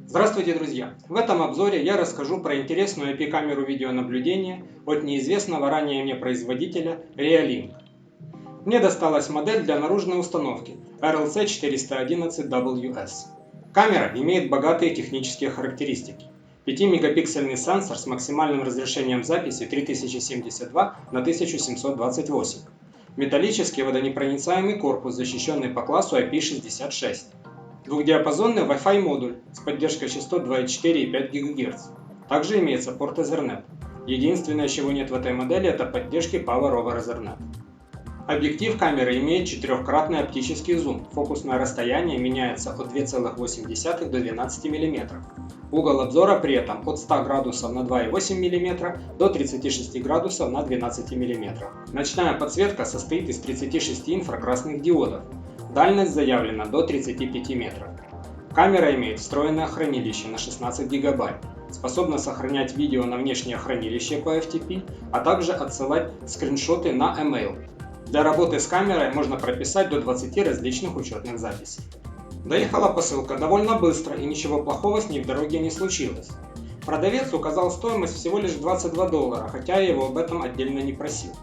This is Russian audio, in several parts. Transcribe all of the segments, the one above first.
Здравствуйте, друзья! В этом обзоре я расскажу про интересную IP-камеру видеонаблюдения от неизвестного ранее мне производителя Realink. Мне досталась модель для наружной установки RLC411WS. Камера имеет богатые технические характеристики. 5-мегапиксельный сенсор с максимальным разрешением записи 3072 на 1728. Металлический водонепроницаемый корпус, защищенный по классу IP66. Двухдиапазонный Wi-Fi модуль с поддержкой частот 2,4 и 5 ГГц. Также имеется порт Ethernet. Единственное, чего нет в этой модели, это поддержки Power over Ethernet. Объектив камеры имеет четырехкратный оптический зум. Фокусное расстояние меняется от 2,8 до 12 мм. Угол обзора при этом от 100 градусов на 2,8 мм до 36 градусов на 12 мм. Ночная подсветка состоит из 36 инфракрасных диодов. Дальность заявлена до 35 метров. Камера имеет встроенное хранилище на 16 гигабайт, способна сохранять видео на внешнее хранилище по FTP, а также отсылать скриншоты на email. Для работы с камерой можно прописать до 20 различных учетных записей. Доехала посылка довольно быстро и ничего плохого с ней в дороге не случилось. Продавец указал стоимость всего лишь $22, хотя я его об этом отдельно не просил.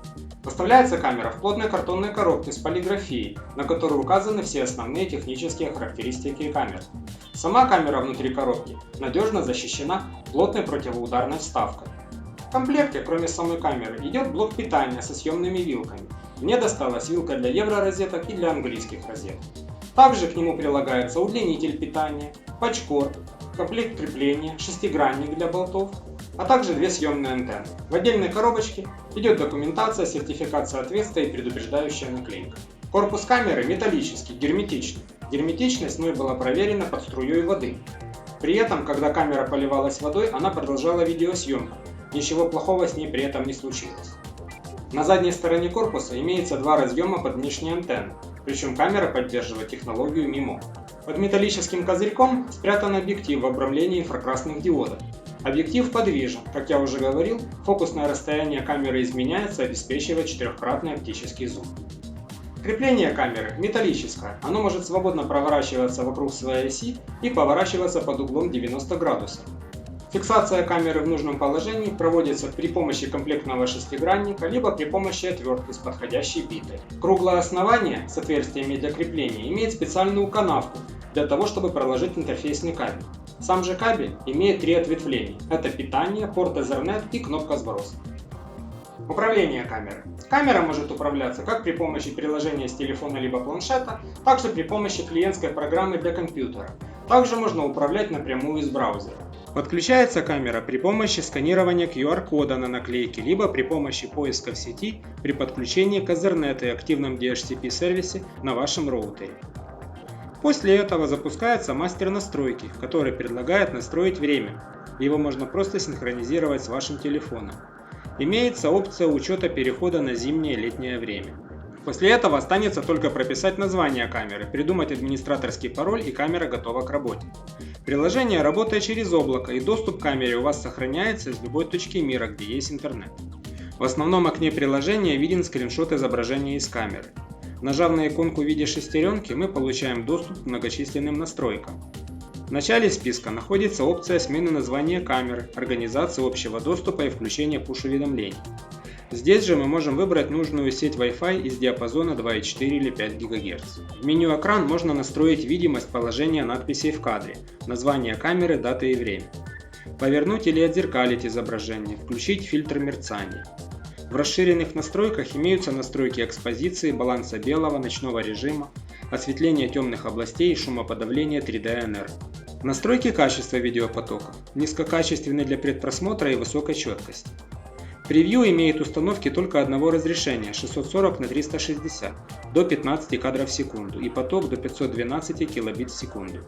Поставляется камера в плотной картонной коробке с полиграфией, на которой указаны все основные технические характеристики камеры. Сама камера внутри коробки надежно защищена плотной противоударной вставкой. В комплекте, кроме самой камеры, идет блок питания со съемными вилками. Мне досталась вилка для евро-розеток и для английских розеток. Также к нему прилагается удлинитель питания, патчкорд, комплект крепления, шестигранник для болтов, а также две съемные антенны. В отдельной коробочке идет документация, сертификат соответствия и предупреждающая наклейка. Корпус камеры металлический, герметичный. Герметичность мной была проверена под струей воды. При этом, когда камера поливалась водой, она продолжала видеосъемку. Ничего плохого с ней при этом не случилось. На задней стороне корпуса имеется два разъема под внешние антенны, причем камера поддерживает технологию MIMO. Под металлическим козырьком спрятан объектив в обрамлении инфракрасных диодов. Объектив подвижен, как я уже говорил, фокусное расстояние камеры изменяется, обеспечивая четырехкратный оптический зум. Крепление камеры металлическое, оно может свободно проворачиваться вокруг своей оси и поворачиваться под углом 90 градусов. Фиксация камеры в нужном положении проводится при помощи комплектного шестигранника, либо при помощи отвертки с подходящей битой. Круглое основание с отверстиями для крепления имеет специальную канавку для того, чтобы проложить интерфейсный кабель. Сам же кабель имеет три ответвления. Это питание, порт Ethernet и кнопка сброса. Управление камерой. Камера может управляться как при помощи приложения с телефона либо планшета, также при помощи клиентской программы для компьютера. Также можно управлять напрямую из браузера. Подключается камера при помощи сканирования QR-кода на наклейке, либо при помощи поиска в сети при подключении к Ethernet и активном DHCP-сервисе на вашем роутере. После этого запускается мастер настройки, который предлагает настроить время. Его можно просто синхронизировать с вашим телефоном. Имеется опция учета перехода на зимнее и летнее время. После этого останется только прописать название камеры, придумать администраторский пароль, и камера готова к работе. Приложение работает через облако, и доступ к камере у вас сохраняется из любой точки мира, где есть интернет. В основном окне приложения виден скриншот изображения из камеры. Нажав на иконку в виде шестеренки, мы получаем доступ к многочисленным настройкам. В начале списка находится опция смены названия камеры, организации общего доступа и включения push-уведомлений. Здесь же мы можем выбрать нужную сеть Wi-Fi из диапазона 2,4 или 5 ГГц. В меню «Экран» можно настроить видимость положения надписей в кадре, название камеры, дата и время. Повернуть или отзеркалить изображение, включить фильтр мерцания. В расширенных настройках имеются настройки экспозиции, баланса белого, ночного режима, осветления темных областей и шумоподавления 3D NR. Настройки качества видеопотока. Низкокачественный для предпросмотра и высокой четкости. Превью имеет установки только одного разрешения 640 на 360 до 15 кадров в секунду и поток до 512 килобит в секунду.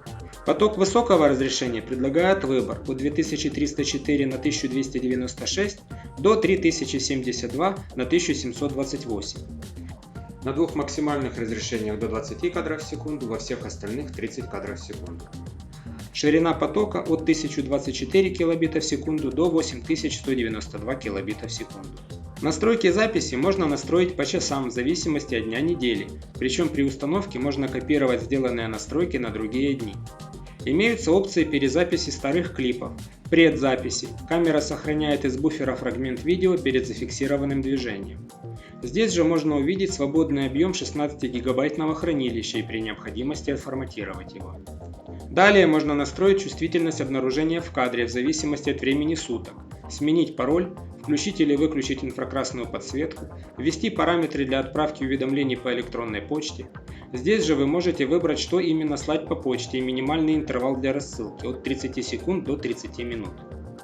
Поток высокого разрешения предлагает выбор от 2304 на 1296 до 3072 на 1728. На двух максимальных разрешениях до 20 кадров в секунду, во всех остальных 30 кадров в секунду. Ширина потока от 1024 килобита в секунду до 8192 килобита в секунду. Настройки записи можно настроить по часам в зависимости от дня недели, причем при установке можно копировать сделанные настройки на другие дни. Имеются опции перезаписи старых клипов, предзаписи. Камера сохраняет из буфера фрагмент видео перед зафиксированным движением. Здесь же можно увидеть свободный объем 16-гигабайтного хранилища и при необходимости отформатировать его. Далее можно настроить чувствительность обнаружения в кадре в зависимости от времени суток, сменить пароль, включить или выключить инфракрасную подсветку, ввести параметры для отправки уведомлений по электронной почте. Здесь же вы можете выбрать, что именно слать по почте и минимальный интервал для рассылки от 30 секунд до 30 минут.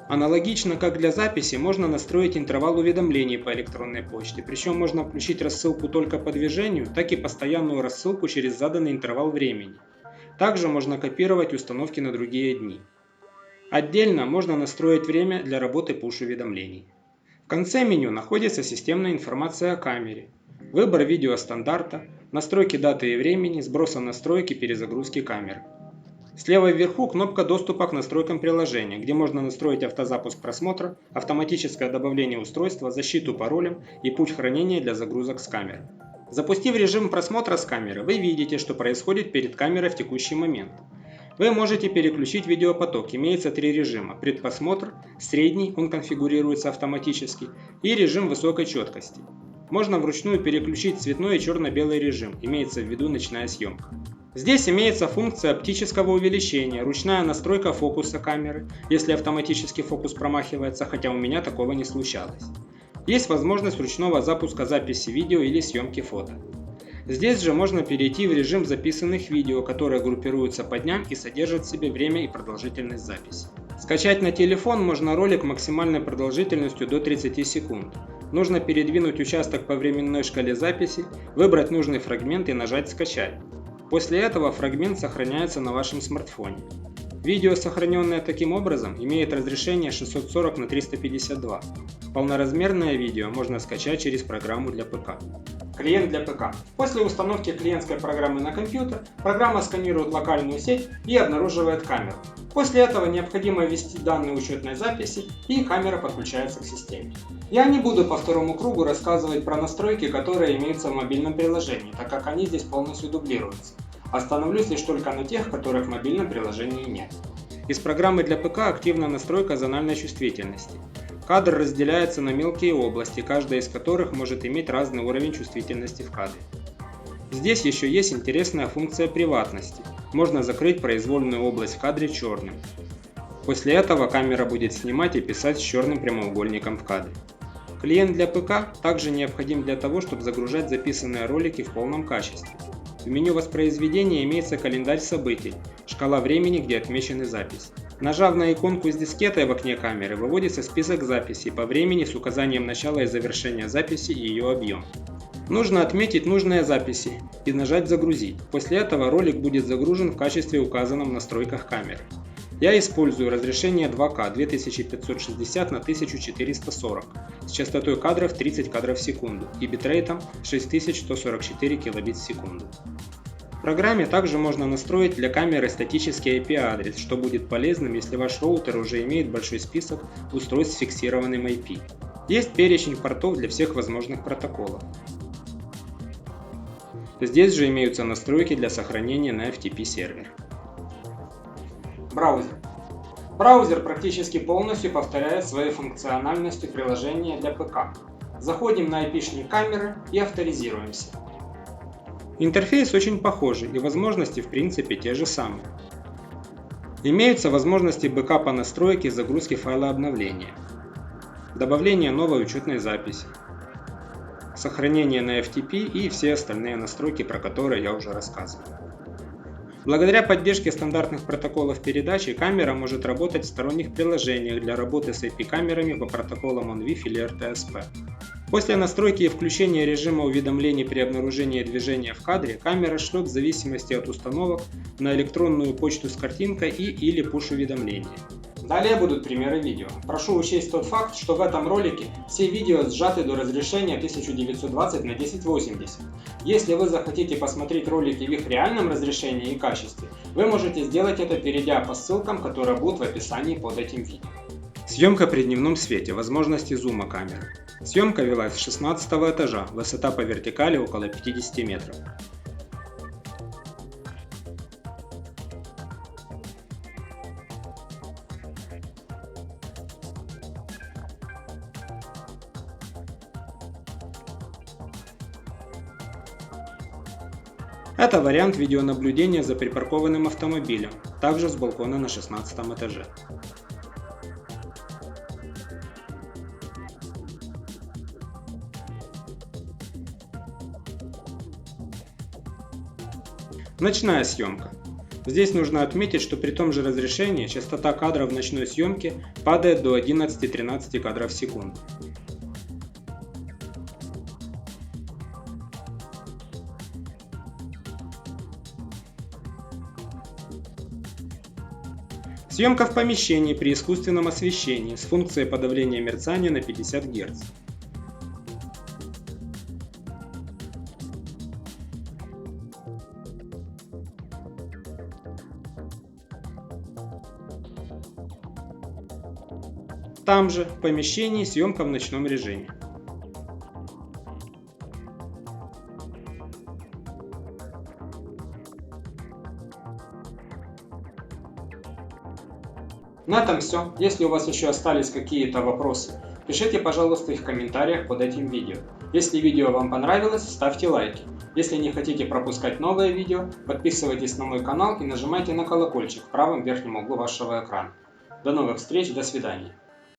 Аналогично как для записи можно настроить интервал уведомлений по электронной почте, причем можно включить рассылку только по движению, так и постоянную рассылку через заданный интервал времени. Также можно копировать установки на другие дни. Отдельно можно настроить время для работы push-уведомлений. В конце меню находится системная информация о камере, выбор видеостандарта, настройки даты и времени, сброса настройки перезагрузки камеры. Слева вверху кнопка доступа к настройкам приложения, где можно настроить автозапуск просмотра, автоматическое добавление устройства, защиту паролем и путь хранения для загрузок с камеры. Запустив режим просмотра с камеры, вы видите, что происходит перед камерой в текущий момент. Вы можете переключить видеопоток, имеется 3 режима: предпросмотр, средний, он конфигурируется автоматически, и режим высокой четкости. Можно вручную переключить цветной и черно-белый режим, имеется в виду ночная съемка. Здесь имеется функция оптического увеличения, ручная настройка фокуса камеры, если автоматический фокус промахивается, хотя у меня такого не случалось. Есть возможность ручного запуска записи видео или съемки фото. Здесь же можно перейти в режим записанных видео, которые группируются по дням и содержат в себе время и продолжительность записи. Скачать на телефон можно ролик максимальной продолжительностью до 30 секунд. Нужно передвинуть участок по временной шкале записи, выбрать нужный фрагмент и нажать «Скачать». После этого фрагмент сохраняется на вашем смартфоне. Видео, сохраненное таким образом, имеет разрешение 640 на 352. Полноразмерное видео можно скачать через программу для ПК. Клиент для ПК. После установки клиентской программы на компьютер, программа сканирует локальную сеть и обнаруживает камеру. После этого необходимо ввести данные учетной записи, и камера подключается к системе. Я не буду по второму кругу рассказывать про настройки, которые имеются в мобильном приложении, так как они здесь полностью дублируются. Остановлюсь лишь только на тех, которых в мобильном приложении нет. Из программы для ПК активна настройка зональной чувствительности. Кадр разделяется на мелкие области, каждая из которых может иметь разный уровень чувствительности в кадре. Здесь еще есть интересная функция приватности. Можно закрыть произвольную область в кадре черным. После этого камера будет снимать и писать с черным прямоугольником в кадре. Клиент для ПК также необходим для того, чтобы загружать записанные ролики в полном качестве. В меню воспроизведения имеется календарь событий, шкала времени, где отмечены записи. Нажав на иконку с дискетой в окне камеры, выводится список записей по времени с указанием начала и завершения записи и ее объем. Нужно отметить нужные записи и нажать «Загрузить». После этого ролик будет загружен в качестве, указанном в настройках камеры. Я использую разрешение 2К 2560 на 1440 с частотой кадров 30 кадров в секунду и битрейтом 6144 кбит в секунду. В программе также можно настроить для камеры статический IP-адрес, что будет полезным, если ваш роутер уже имеет большой список устройств с фиксированным IP. Есть перечень портов для всех возможных протоколов. Здесь же имеются настройки для сохранения на FTP сервер. Браузер. Браузер практически полностью повторяет своей функциональностью приложения для ПК. Заходим на IP-шник камеры и авторизируемся. Интерфейс очень похожий и возможности в принципе те же самые. Имеются возможности бэкапа настройки и загрузки файла обновления, добавление новой учетной записи, сохранение на FTP и все остальные настройки, про которые я уже рассказывал. Благодаря поддержке стандартных протоколов передачи, камера может работать в сторонних приложениях для работы с IP-камерами по протоколам ONVIF или RTSP. После настройки и включения режима уведомлений при обнаружении движения в кадре, камера шлет в зависимости от установок на электронную почту с картинкой или push-уведомления. Далее будут примеры видео. Прошу учесть тот факт, что в этом ролике все видео сжаты до разрешения 1920 на 1080. Если вы захотите посмотреть ролики в их реальном разрешении и качестве, вы можете сделать это, перейдя по ссылкам, которые будут в описании под этим видео. Съемка при дневном свете. Возможности зума камеры. Съемка велась с 16 этажа, высота по вертикали около 50 метров. Это вариант видеонаблюдения за припаркованным автомобилем, также с балкона на 16 этаже. Ночная съемка. Здесь нужно отметить, что при том же разрешении частота кадров в ночной съемке падает до 11-13 кадров в секунду. Съемка в помещении при искусственном освещении с функцией подавления мерцания на 50 Гц. Там же, в помещении, съемка в ночном режиме. На этом все. Если у вас еще остались какие-то вопросы, пишите, пожалуйста, их в комментариях под этим видео. Если видео вам понравилось, ставьте лайки. Если не хотите пропускать новые видео, подписывайтесь на мой канал и нажимайте на колокольчик в правом верхнем углу вашего экрана. До новых встреч, до свидания.